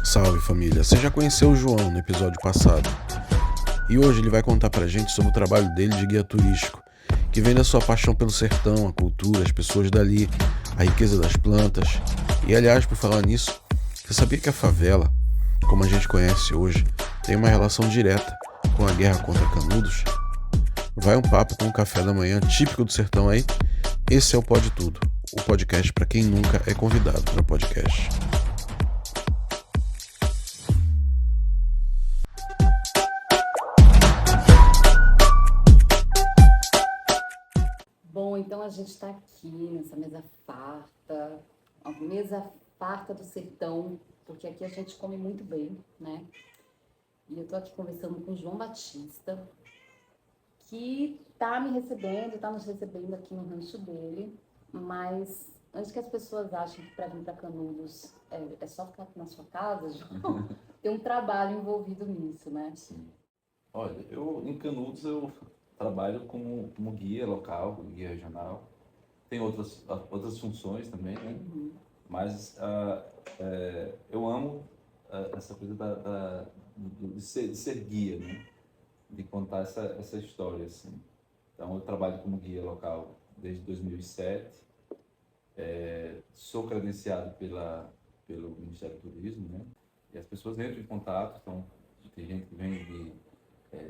Salve família, você já conheceu o João no episódio passado e hoje ele vai contar pra gente sobre o trabalho dele de guia turístico, que vem da sua paixão pelo sertão, a cultura, as pessoas dali, a riqueza das plantas. E aliás, por falar nisso, você sabia que a favela, como a gente conhece hoje, tem uma relação direta com a guerra contra Canudos? Vai um papo com o café da manhã típico do sertão aí? Esse é o Pode Tudo, o podcast pra quem nunca é convidado para podcast. Bom, então a gente está aqui nessa mesa farta, uma mesa farta do sertão, porque aqui a gente come muito bem, né? E eu tô aqui conversando com o João Batista, que tá me recebendo, tá nos recebendo aqui no rancho dele, mas antes que as pessoas achem que para vir para Canudos é só ficar aqui na sua casa, João, tem um trabalho envolvido nisso, né? Sim. Olha, em Canudos eu trabalho como guia local, guia regional. Tem outras funções também, né? Uhum. Mas eu amo essa coisa de ser guia, né? De contar essa história, assim. Então eu trabalho como guia local desde 2007. Sou credenciado pelo Ministério do Turismo, né? E as pessoas entram em contato, então tem gente que vem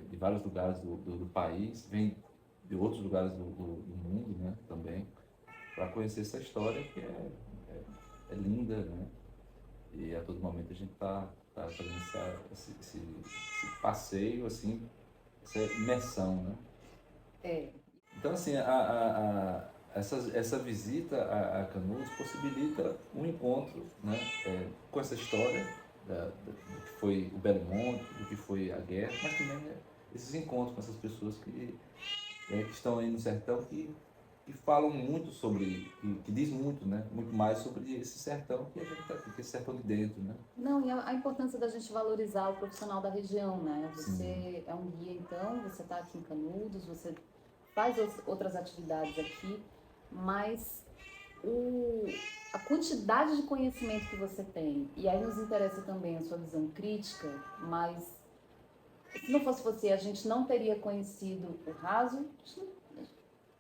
de vários lugares do país, vem de outros lugares do mundo, né, também, para conhecer essa história que é linda, né? E a todo momento a gente tá fazendo esse passeio, assim, essa imersão, né? É. Então, assim, essa visita a Canudos possibilita um encontro, né, com essa história do que foi o Belo Monte, do que foi a guerra, mas também esses encontros com essas pessoas que estão aí no sertão, que falam muito sobre, que diz muito, né, muito mais sobre esse sertão que a gente está aqui, que é esse sertão de dentro, né? Não, e a importância da gente valorizar o profissional da região, né? Sim. Você é um guia, então, você está aqui em Canudos, você faz outras atividades aqui, mas a quantidade de conhecimento que você tem, e aí nos interessa também a sua visão crítica, mas se não fosse você, a gente não teria conhecido o raso.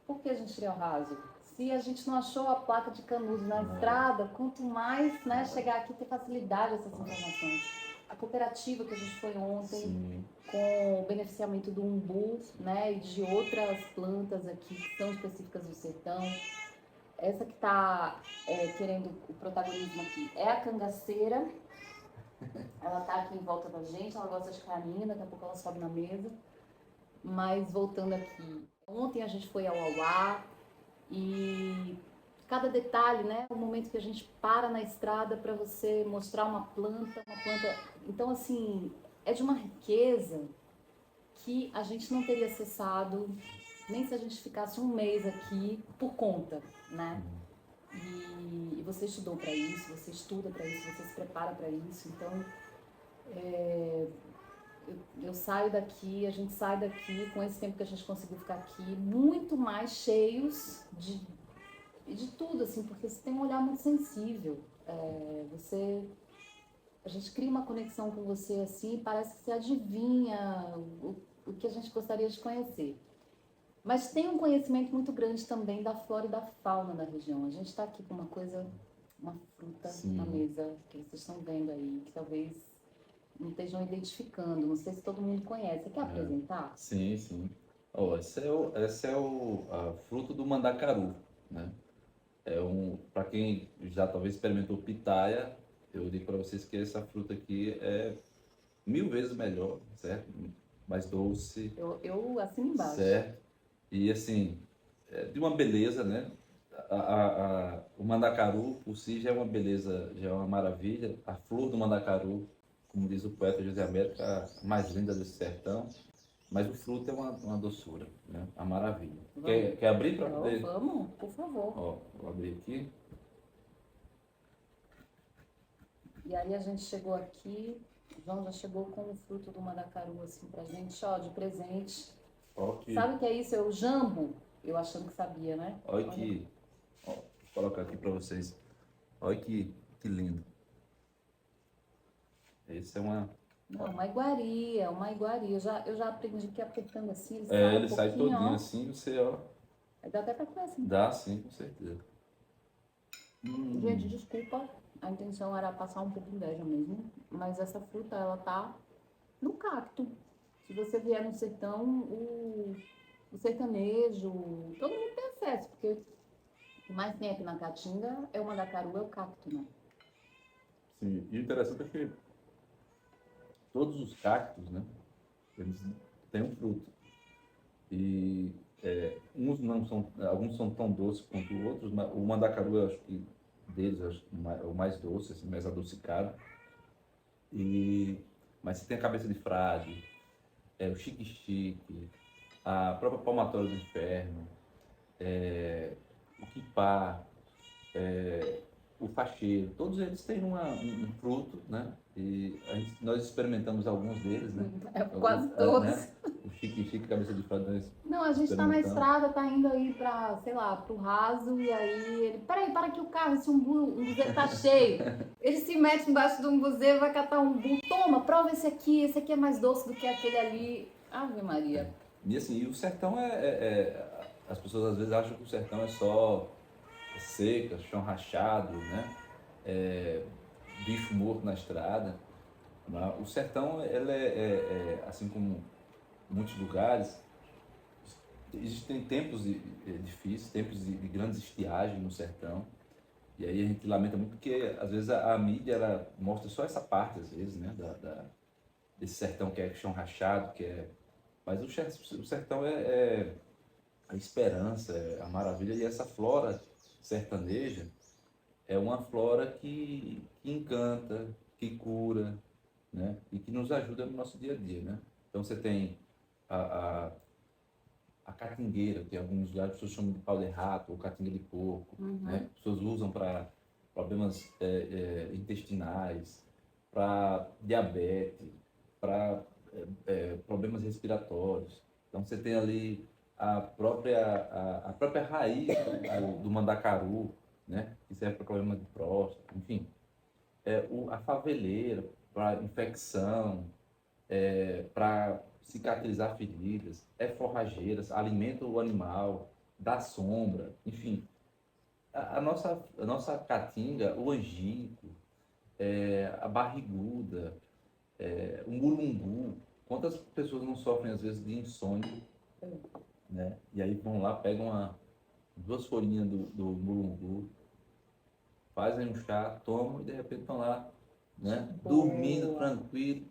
Por que a gente teria o raso? Se a gente não achou a placa de Canudos na estrada, quanto mais, né, chegar aqui e ter facilidade essas informações. A cooperativa que a gente foi ontem, Sim. com o beneficiamento do umbu, né, e de outras plantas aqui que são específicas do sertão. Essa que está querendo o protagonismo aqui é a cangaceira. Ela está aqui em volta da gente, ela gosta de carinho, daqui a pouco ela sobe na mesa. Mas voltando aqui, ontem a gente foi ao Auá e cada detalhe, né, o momento que a gente para na estrada para você mostrar uma planta. Então, assim, é de uma riqueza que a gente não teria acessado nem se a gente ficasse um mês aqui por conta, né? E você estudou para isso, você estuda para isso, você se prepara para isso. Então, eu saio daqui, a gente sai daqui com esse tempo que a gente conseguiu ficar aqui, muito mais cheios de tudo, assim, porque você tem um olhar muito sensível. A gente cria uma conexão com você, assim, parece que você adivinha o que a gente gostaria de conhecer. Mas tem um conhecimento muito grande também da flora e da fauna da região. A gente está aqui com uma fruta Sim. na mesa, que vocês estão vendo aí, que talvez não estejam identificando. Não sei se todo mundo conhece. Você quer apresentar? Sim, sim. Ó, esse é o fruto do mandacaru, né? Para quem já talvez experimentou pitaia, eu digo para vocês que essa fruta aqui é 1000 vezes melhor, certo? Mais doce, Eu assino embaixo. certo? E assim, de uma beleza, né? O mandacaru por si já é uma beleza, já é uma maravilha. A flor do mandacaru, como diz o poeta José Américo, a mais linda desse sertão. Mas o fruto é uma doçura, né? A maravilha. Quer abrir para poder? Vamos, por favor. Ó, vou abrir aqui. E aí a gente chegou aqui, o João já chegou com o fruto do mandacaru, assim, pra gente, ó, de presente. Ó, Sabe o que é isso? É o jambo? Eu achando que sabia, né? Olha que... Ó, vou colocar aqui para vocês. Olha que lindo. Esse é uma... Não, uma iguaria, uma iguaria. Eu já aprendi que apertando assim, ele É, sai ele um sai pouquinho, todinho ó. assim, você, ó, Aí dá até pra comer assim. dá sim, com certeza. Gente, desculpa, a intenção era passar um pouco de inveja mesmo, mas essa fruta, ela tá no cacto. Se você vier no sertão, o sertanejo, todo mundo tem acesso, porque o que mais tem aqui na Caatinga é o mandacaru, é o cacto, né? Sim, e o interessante é que todos os cactos, né, eles têm um fruto. E uns não são, alguns são tão doces quanto outros, mas o mandacaru, eu acho que deles eu acho o mais doce, assim, mais adocicado. Mas você tem a cabeça de frade, o chique-chique, a própria palmatória do inferno, o quipá, o facheiro, todos eles têm um fruto, né? E nós experimentamos alguns deles, né? É quase todos. Né? O chique-chique, cabeça de frade, nós Não, a gente tá na experimentamos. estrada, tá indo aí pra, sei lá, pro raso, e aí ele, peraí, para aqui o carro, esse umbuzeiro tá cheio. Ele se mete embaixo do umbuzeiro, vai catar um umbu, toma, prova esse aqui é mais doce do que aquele ali. Ave Maria. E assim, e o sertão as pessoas às vezes acham que o sertão é só seca, chão rachado, né? Bicho morto na estrada. Mas o sertão, ele assim como muitos lugares, existem tempos difíceis, tempos de grandes estiagens no sertão. E aí a gente lamenta muito porque às vezes a mídia ela mostra só essa parte, às vezes, né? Desse sertão que é chão rachado, mas o sertão é a esperança, é a maravilha, e essa flora sertaneja é uma flora que encanta, que cura, né? E que nos ajuda no nosso dia a dia, né? Então você tem a, a, a catingueira, que em alguns lugares as pessoas chamam de pau de rato ou catinga de porco, né? As pessoas usam para problemas intestinais, para diabetes, para problemas respiratórios. Então você tem ali a própria raiz do mandacaru, né? Que serve para problema de próstata, enfim. A faveleira para infecção, para cicatrizar feridas, forrageiras, alimenta o animal, dá sombra, enfim. A nossa caatinga, o angico, a barriguda, o mulungu. Quantas pessoas não sofrem às vezes de insônia, né? E aí vão lá, pegam duas folhinhas do mulungu, fazem um chá, tomam e de repente estão lá, né? Dormindo tranquilo.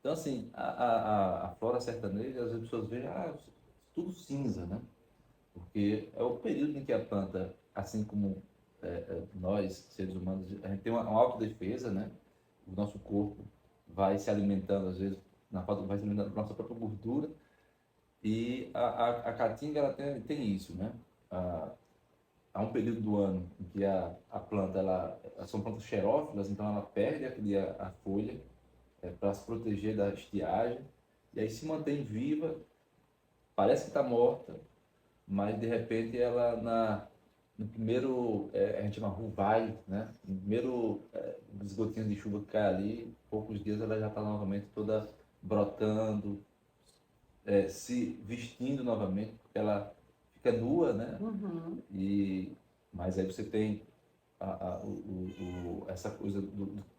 Então, assim, a flora sertaneja, as pessoas veem, tudo cinza, né? Porque é o período em que a planta, assim como nós, seres humanos, a gente tem uma autodefesa, né? O nosso corpo vai se alimentando, às vezes, vai se alimentando da nossa própria gordura. E a caatinga, ela tem isso, né? Há um período do ano em que a planta, são plantas xerófilas, então ela perde a folha para se proteger da estiagem, e aí se mantém viva, parece que está morta, mas de repente ela, no primeiro, a gente chama ruvai, né? No primeiro dos gotinhos de chuva que cai ali, poucos dias ela já está novamente toda brotando, se vestindo novamente, porque ela fica nua, né? Mas aí você tem essa coisa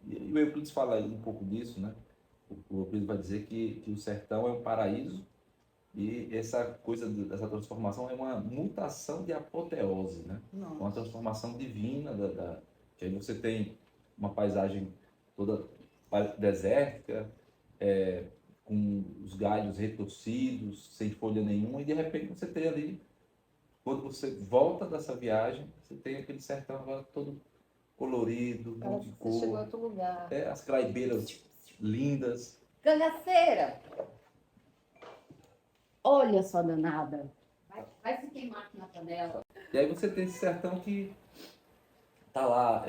e o Euclides fala aí um pouco disso, né? O Euclides vai dizer que o sertão é um paraíso e essa coisa dessa transformação é uma mutação de apoteose, né? Uma transformação divina que aí você tem uma paisagem toda desértica, com os galhos retorcidos, sem folha nenhuma, e de repente você tem ali, quando você volta dessa viagem, você tem aquele sertão agora todo colorido, Parece que você chegou a outro lugar. as claibeiras lindas. Cangaceira! Olha só, danada. Vai se queimar aqui na panela. E aí você tem esse sertão que está lá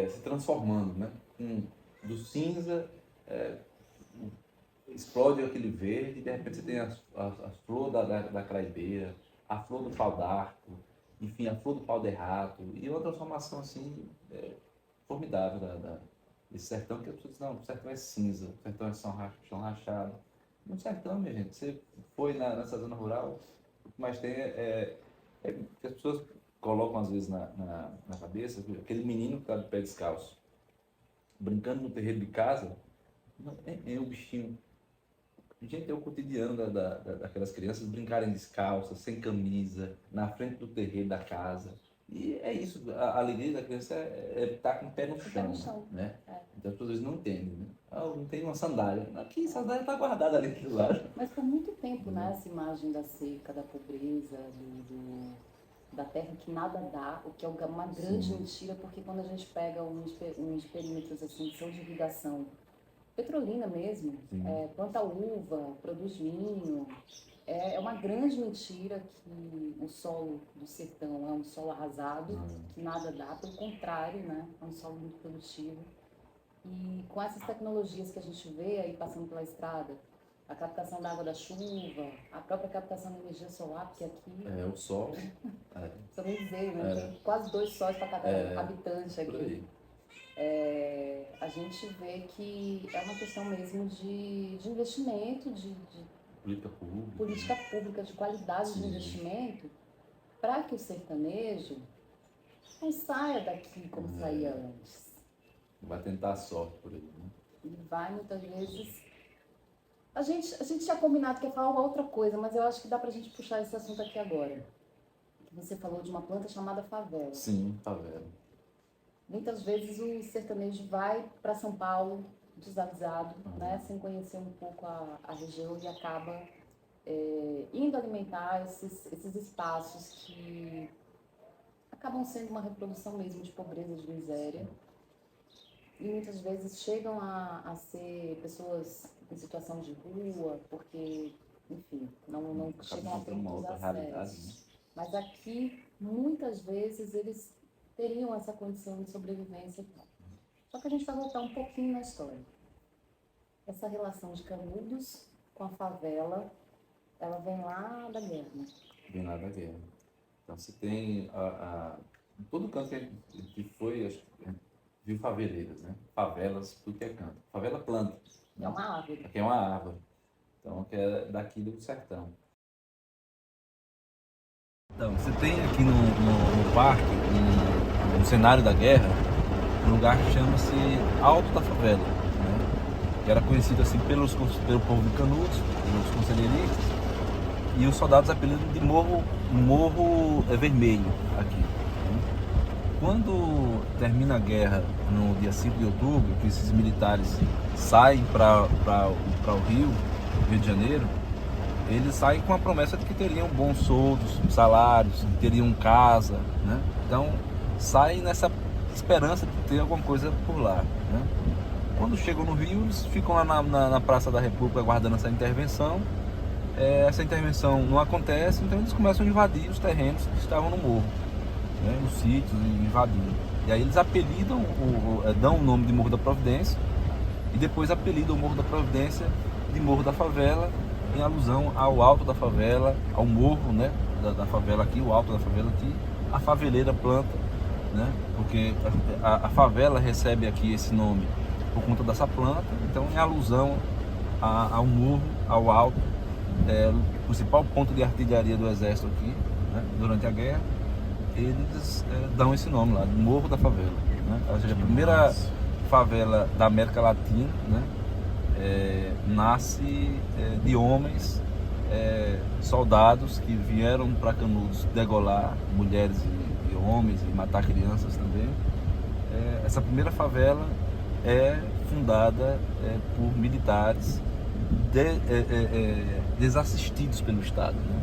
se transformando, né? Do cinza, explode aquele verde, e de repente você tem a flor da craibeira, a flor do pau d'arco, enfim, a flor do pau de rato, e uma transformação assim formidável Esse sertão que as pessoas dizem, não, o sertão é cinza, o sertão é chão rachado. No sertão, minha gente, você foi nessa zona rural, o que mais tem é que as pessoas colocam às vezes na cabeça, aquele menino que está de pé descalço, brincando no terreiro de casa, é um bichinho. Gente, é o cotidiano daquelas crianças brincarem descalças, sem camisa, na frente do terreiro da casa. E é isso, a alegria da criança é estar com o pé no chão, né? Então as pessoas não entendem, né? Ah, não tem uma sandália. Aqui, a sandália está guardada ali do lado. Mas por muito tempo, né, essa imagem da seca, da pobreza, da terra que nada dá, o que é uma grande mentira, porque quando a gente pega uns perímetros assim, que são de irrigação, Petrolina mesmo, planta uva, produz vinho. É uma grande mentira que o solo do sertão é um solo arrasado, que nada dá, pelo contrário, né? É um solo muito produtivo. E com essas tecnologias que a gente vê aí passando pela estrada, a captação da água da chuva, a própria captação da energia solar, porque aqui... É, o sol... Precisa nem dizer, né? Tem quase 2 sóis para cada habitante aqui. A gente vê que é uma questão mesmo de investimento, de política pública, de qualidade de investimento, para que o sertanejo não saia daqui como saía antes. Vai tentar a sorte por ele, né? E vai muitas vezes... A gente tinha combinado que ia falar uma outra coisa, mas eu acho que dá pra gente puxar esse assunto aqui agora. Você falou de uma planta chamada favela. Sim, favela. Muitas vezes o sertanejo vai para São Paulo desavisado, né, sem conhecer um pouco a região e acaba indo alimentar esses espaços que acabam sendo uma reprodução mesmo de pobreza, de miséria. E muitas vezes chegam a ser pessoas em situação de rua, porque, enfim, não chegam a ter muitos acessos. Mas aqui, muitas vezes, eles teriam essa condição de sobrevivência. Só que a gente vai voltar um pouquinho na história. Essa relação de Canudos com a favela, ela vem lá da guerra, né? Vem lá da guerra. Então você tem em todo canto que foi, acho que viu faveleiras, né? Favelas, tudo que é canto. Favela planta. É uma árvore. Aqui é uma árvore. Então, que é daqui do sertão. Então, você tem aqui no parque, no cenário da guerra, um lugar que chama-se Alto da Favela, né? Que era conhecido assim pelo povo de Canudos, pelos conselheiristas, e os soldados apelidam de Morro Vermelho aqui. Né? Quando termina a guerra, no dia 5 de outubro, que esses militares saem para o Rio de Janeiro, eles saem com a promessa de que teriam bons soldos, salários, teriam casa, né? Então saem nessa esperança de ter alguma coisa por lá, né? Quando chegam no Rio, eles ficam lá na Praça da República aguardando essa intervenção. Essa intervenção não acontece, então eles começam a invadir os terrenos que estavam no morro, né? Os sítios, invadindo. E aí eles apelidam, dão o nome de Morro da Providência, e depois apelidam o Morro da Providência de Morro da Favela, em alusão ao alto da favela, ao morro, né, da favela aqui, o alto da favela aqui, a faveleira planta, né, porque a favela recebe aqui esse nome por conta dessa planta, então em alusão ao morro, ao alto, o principal ponto de artilharia do exército aqui, né, durante a guerra, eles dão esse nome lá, Morro da Favela, né, ou seja, a primeira favela da América Latina, né, nasce de homens, soldados que vieram para Canudos degolar mulheres e homens e matar crianças também. Essa primeira favela é fundada por militares desassistidos pelo Estado, né?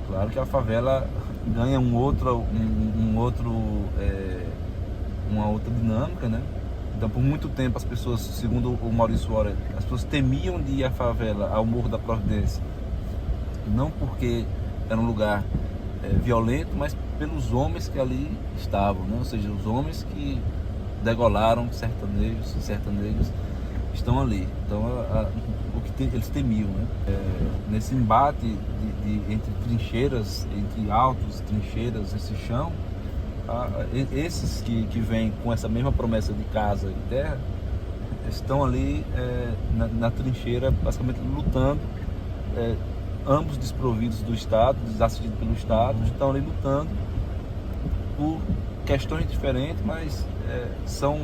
Claro que a favela ganha uma outra dinâmica, né? Então, por muito tempo, as pessoas, segundo o Maurício Ora, as pessoas temiam de ir à favela, ao Morro da Providência, não porque era um lugar violento, mas pelos homens que ali estavam, né? Ou seja, os homens que degolaram sertanejos e sertanejos estão ali. Então, eles temiam, né? Nesse embate entre trincheiras, entre altos, trincheiras, esse chão, esses que vêm com essa mesma promessa de casa e terra, estão ali na trincheira, basicamente lutando, ambos desprovidos do Estado, desassistidos pelo Estado, estão ali lutando por questões diferentes, mas são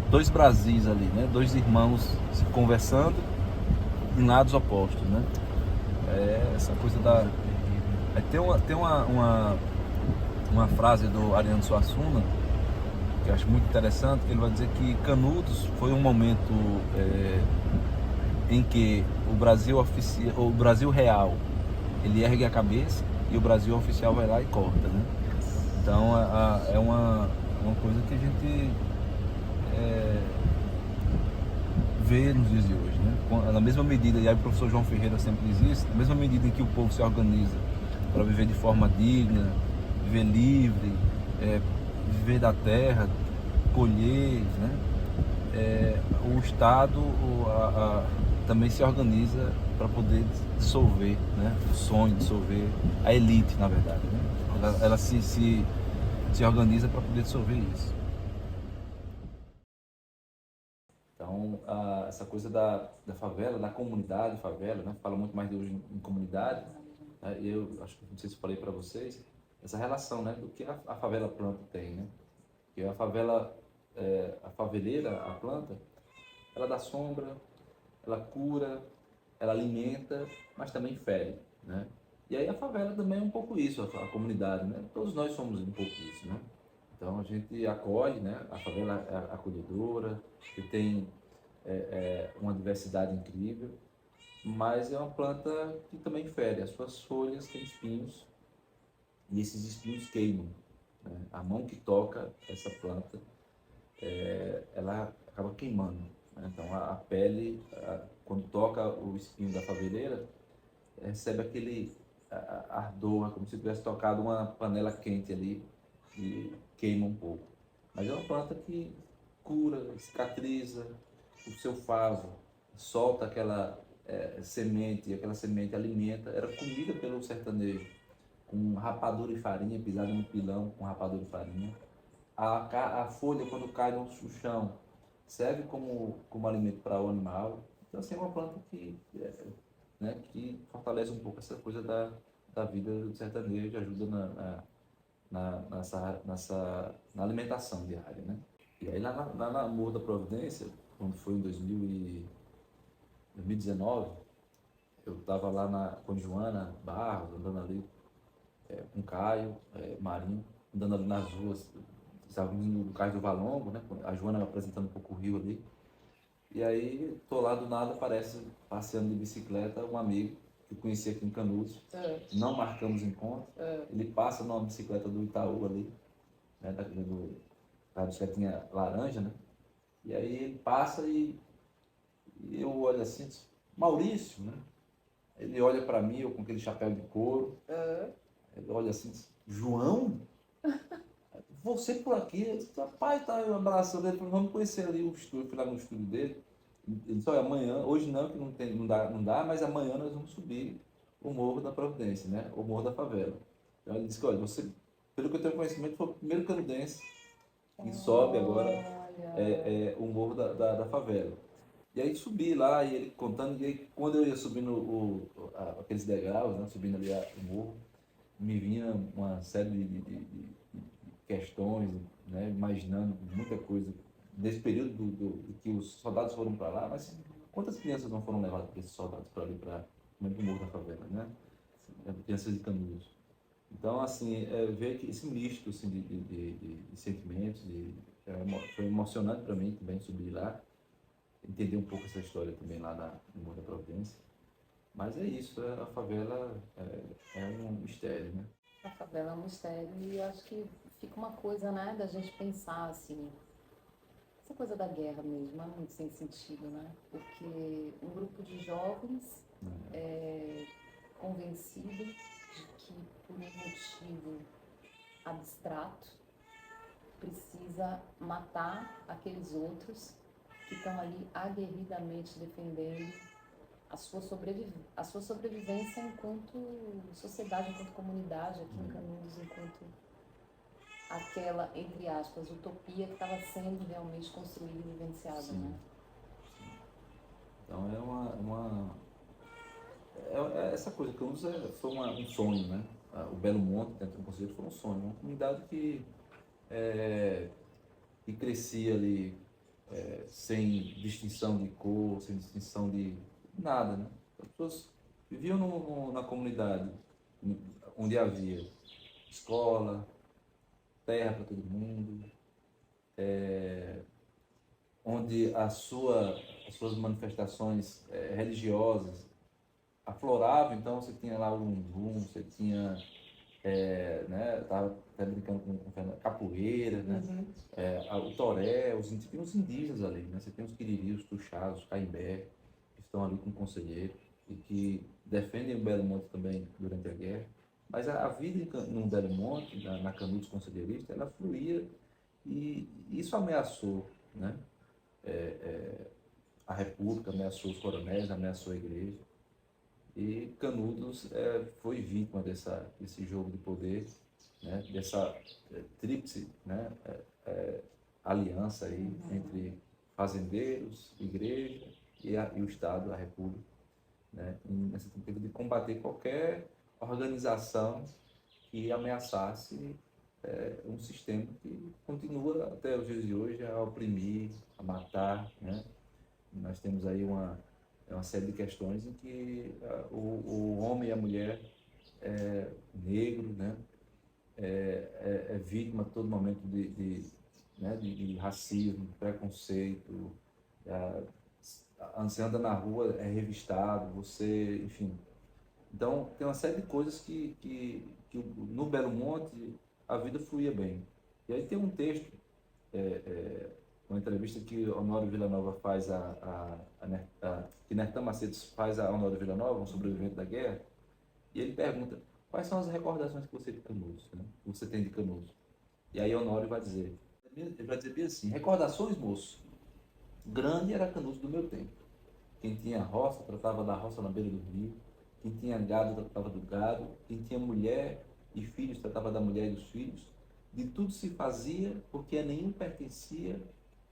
dois Brasis ali, né? Dois irmãos se conversando em lados opostos, né? Essa coisa da... Tem uma frase do Ariano Suassuna que eu acho muito interessante, que ele vai dizer que Canudos foi um momento em que o Brasil real, ele ergue a cabeça e o Brasil oficial vai lá e corta, né? Então é uma coisa que a gente vê nos dias de hoje, né? Na mesma medida, e aí o professor João Ferreira sempre diz isso, na mesma medida em que o povo se organiza para viver de forma digna, viver livre, viver da terra, colher, né? O Estado também se organiza para poder dissolver, né? O sonho, dissolver a elite, na verdade, né? Ela se organiza para poder dissolver isso. Então, essa coisa da favela, da comunidade favela, né? Fala muito mais de hoje em comunidade, né? E eu acho que, não sei se eu falei para vocês, essa relação, né, do que a favela planta tem, né? Que a favela, a faveleira, a planta, ela dá sombra, ela cura, ela alimenta, mas também fere, né? E aí a favela também é um pouco isso, a comunidade, né? Todos nós somos um pouco isso, né? Então a gente acolhe, né? A favela é acolhedora, que tem uma diversidade incrível, mas é uma planta que também fere. As suas folhas têm espinhos e esses espinhos queimam, né? A mão que toca essa planta, ela acaba queimando, né? Então a pele, quando toca o espinho da faveleira, recebe aquele ardor, como se tivesse tocado uma panela quente ali e queima um pouco. Mas é uma planta que cura, cicatriza o seu favo, solta aquela semente, e aquela semente alimenta, era comida pelo sertanejo, com rapadura e farinha, pisada no pilão com rapadura e farinha. A folha, quando cai no chão, serve como alimento para o animal. Então, assim, é uma planta né, que fortalece um pouco essa coisa da vida do sertanejo, ajuda na alimentação diária, né? E aí lá na Morro da Providência, quando foi em 2019, eu estava lá com Joana Barros, andando ali com Caio, Marinho, andando ali nas ruas, estava vindo do Cais do Valongo, né? A Joana apresentando um pouco o rio ali. E aí, tô lá do nada, aparece passeando de bicicleta um amigo que eu conheci aqui em Canudos. Não marcamos encontro. Ele passa numa bicicleta do Itaú ali, né? Da bicicletinha laranja, né? E aí ele passa e eu olho assim, Maurício, né? Ele olha para mim, eu com aquele chapéu de couro. Ele olha assim, João? Você por aqui? Eu disse, rapaz, tá abraçando ele, vamos conhecer ali o estúdio, fui lá no estúdio dele. Ele disse, olha, amanhã, hoje não, que não dá, mas amanhã nós vamos subir o Morro da Providência, né? O Morro da Favela. Então ele disse que, olha, você, pelo que eu tenho conhecimento, foi o primeiro canudense que sobe agora o Morro da Favela. E aí subi lá, e ele contando, e aí quando eu ia subindo aqueles degraus, né? Subindo ali o morro, me vinha uma série de questões, né, imaginando muita coisa nesse período que os soldados foram para lá, mas quantas crianças não foram levadas por esses soldados para ali, para o Morro da Favela, né? Crianças de Canudos. Então, assim, ver que esse misto assim, de sentimentos, foi emocionante para mim também subir lá, entender um pouco essa história também lá no Morro da Providência. Mas é isso, a favela é um mistério, né? A favela é um mistério e acho que fica uma coisa, né, da gente pensar assim, essa coisa da guerra mesmo, é muito sem sentido, né? Porque um grupo de jovens convencido de que por um motivo abstrato precisa matar aqueles outros que estão ali aguerridamente defendendo a sua sobrevivência enquanto sociedade, enquanto comunidade aqui em Canudos, enquanto aquela, entre aspas, utopia que estava sendo realmente construída e vivenciada, Sim. né? Então essa coisa, Canudos foi um sonho, né? O Belo Monte, dentro do Conselheiro, foi um sonho. Uma comunidade que crescia ali sem distinção de cor, sem distinção de nada, né? As pessoas viviam na comunidade onde havia escola, terra para todo mundo, onde as suas manifestações religiosas afloravam. Então você tinha lá o umbum, você tinha, né, tava até brincando com o Fernando, capoeira, né, o toré, tinha os indígenas ali, né, você tem os quiriris, os tuxás, os caimbé, que estão ali com o conselheiro e que defendem o Belo Monte também durante a guerra. Mas a vida no Belo Monte, na Canudos Conselheirista, ela fluía e isso ameaçou, né, a República, ameaçou os coronéis, ameaçou a igreja. E Canudos foi vítima desse jogo de poder, né, dessa tríplice, né, aliança aí entre fazendeiros, igreja e o Estado, a República, né, nessa tentativa de combater qualquer organização que ameaçasse um sistema que continua até os dias de hoje a oprimir, a matar, né? Nós temos aí uma série de questões em que o homem e a mulher negro, né, é vítima a todo momento né, de racismo, de preconceito. Você anda na rua, é revistado, você, enfim. Então, tem uma série de coisas que no Belo Monte a vida fluía bem. E aí tem um texto, uma entrevista que Honório Villanova faz que Nertan Macedo faz a Honório Villanova, um sobrevivente da guerra, e ele pergunta: quais são as recordações que você de Canudos, né? Que você tem de Canudos? E aí Honório vai dizer, ele vai dizer bem assim: recordações, moço, grande era Canudos do meu tempo. Quem tinha roça tratava da roça na beira do rio, quem tinha gado tratava do gado, quem tinha mulher e filhos tratava da mulher e dos filhos. De tudo se fazia porque a nenhum pertencia,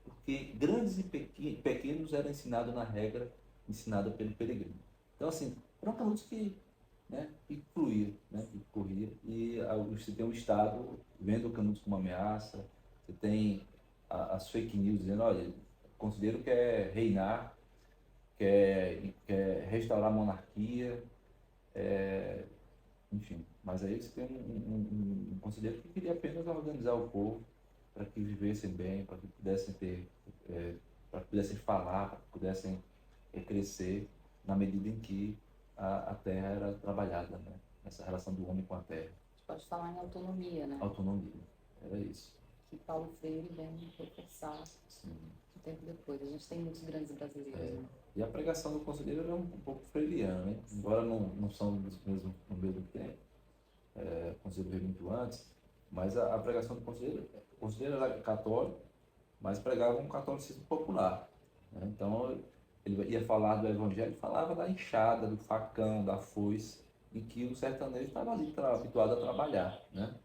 porque grandes e pequenos eram ensinados na regra ensinada pelo peregrino. Então, assim, eram Canudos né, que fluía, né, que corria. E você tem o Estado vendo o Canudos como ameaça, você tem as fake news dizendo: olha, o conselheiro quer reinar, quer restaurar a monarquia, enfim. Mas aí você tem um conselheiro que queria apenas organizar o povo para que vivessem bem, para que pudessem para que pudessem falar, para que pudessem crescer na medida em que a terra era trabalhada, né? Essa relação do homem com a terra. A gente pode falar em autonomia, né? Autonomia, era isso. Que Paulo Freire vem reforçar um tempo depois. A gente tem muitos grandes brasileiros, né? E a pregação do conselheiro era um pouco freiriana, né? Embora não são no mesmo tempo, o conselheiro veio muito antes, mas a pregação do conselheiro, o conselheiro era católico, mas pregava um catolicismo popular, né? Então ele ia falar do evangelho, falava da enxada, do facão, da foice, em que o sertanejo estava ali habituado a trabalhar, né?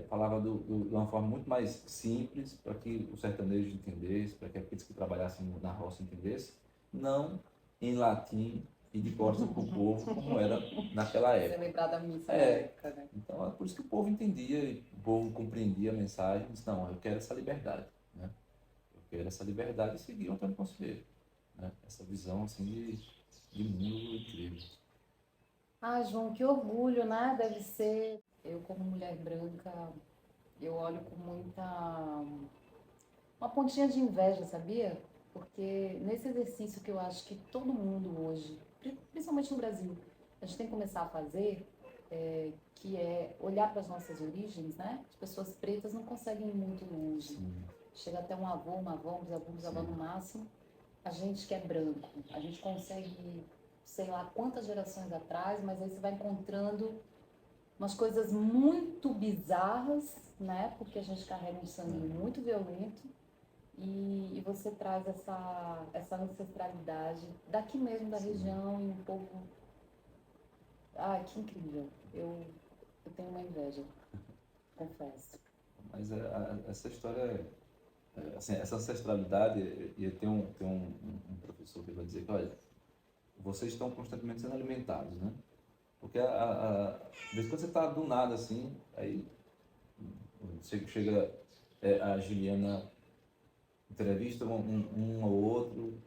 Falava de uma forma muito mais simples, para que o sertanejo entendesse, para que aqueles que trabalhassem na roça entendessem, não em latim e de costas para o povo, como era naquela época. Celebrar da missa na época, né? Então é por isso que o povo entendia, o povo compreendia a mensagem, disse: não, eu quero essa liberdade, né? Eu quero essa liberdade, e seguir o Antônio Conselheiro, né? Essa visão assim de mundo incrível. Ah, João, que orgulho, né? Deve ser. Eu, como mulher branca, eu olho com uma pontinha de inveja, sabia? Porque nesse exercício que eu acho que todo mundo hoje, principalmente no Brasil, a gente tem que começar a fazer, que é olhar para as nossas origens, né? As pessoas pretas não conseguem ir muito longe. Sim. Chega até um avô, uma avó, um bisavô no máximo. A gente que é branco, a gente consegue, sei lá quantas gerações atrás, mas aí você vai encontrando umas coisas muito bizarras, né? Porque a gente carrega um sangue muito violento e você traz essa ancestralidade daqui mesmo da região e um povo... Ai, que incrível. Eu tenho uma inveja, confesso. Mas essa história, assim, essa ancestralidade, e tem um professor que vai dizer que, olha, vocês estão constantemente sendo alimentados, né? Porque de vez em quando você está do nada assim, aí chega a Juliana entrevista um ou outro,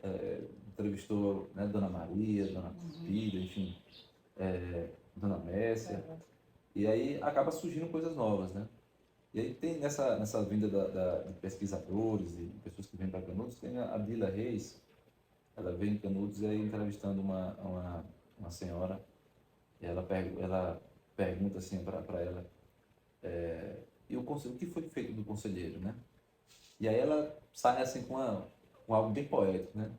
entrevistou, né, Dona Maria, Dona Pida, enfim, Dona Messia, e aí acaba surgindo coisas novas, né? E aí tem nessa vinda de pesquisadores e pessoas que vêm para Canudos, tem a Dila Reis, ela vem em Canudos e aí entrevistando uma senhora, e ela pergunta assim para ela, e o que foi feito do conselheiro, né? E aí ela sai assim com algo bem poético, né?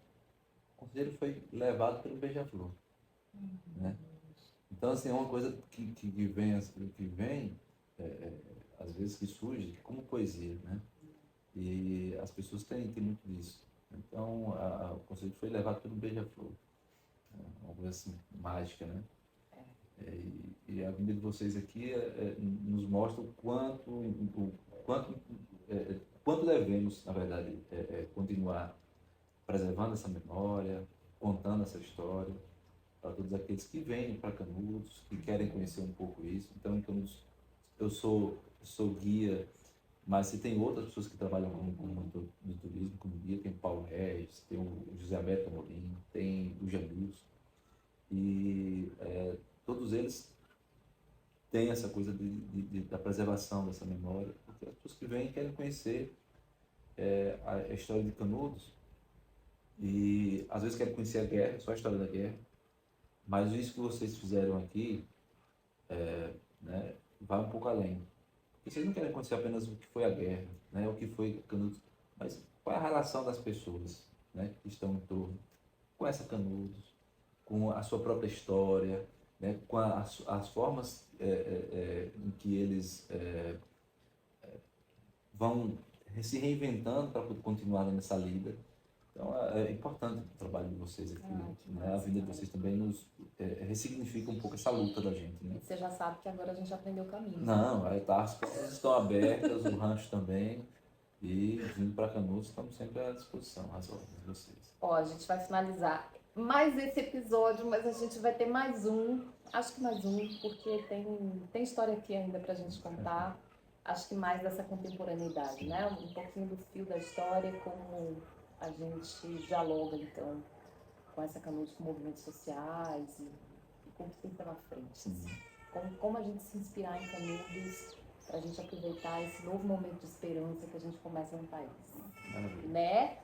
O conselheiro foi levado pelo beija-flor, né? Então, assim, é uma coisa que vem, às vezes, que surge como poesia, né? E as pessoas têm muito disso. Então, o conselheiro foi levado pelo beija-flor. Uma coisa assim, mágica, né? E a vinda de vocês aqui nos mostra quanto devemos, na verdade, continuar preservando essa memória, contando essa história para todos aqueles que vêm para Canudos, que querem conhecer um pouco isso. Então, em Canudos, eu sou guia, mas se tem outras pessoas que trabalham no turismo como guia, tem o Paulo Regis, tem o José Alberto Amorim, tem o Janilson, e todos eles têm essa coisa da preservação dessa memória, porque as pessoas que vêm querem conhecer a história de Canudos, e às vezes querem conhecer a guerra, só a história da guerra, mas isso que vocês fizeram aqui, né, vai um pouco além. Porque vocês não querem conhecer apenas o que foi a guerra, né, o que foi Canudos, mas qual é a relação das pessoas, né, que estão em torno com essa Canudos, com a sua própria história, né, com as formas em que eles vão se reinventando para continuar nessa lida. Então, é importante o trabalho de vocês aqui, né? A vida de vocês também nos ressignifica um pouco essa luta da gente, né? Você já sabe que agora a gente aprendeu o caminho. Não, as portas estão abertas, o rancho também, e vindo para Canudos, estamos sempre à disposição, às ordens de vocês. Ó, a gente vai finalizar mais esse episódio, mas a gente vai ter mais um, acho que mais um, porque tem história aqui ainda pra gente contar. Acho que mais dessa contemporaneidade, né? Um pouquinho do fio da história, como a gente dialoga, então, com essa Canudos, com movimentos sociais e como tem pela frente. Como a gente se inspirar em Canudos para a gente aproveitar esse novo momento de esperança que a gente começa no país. Maravilha. Né?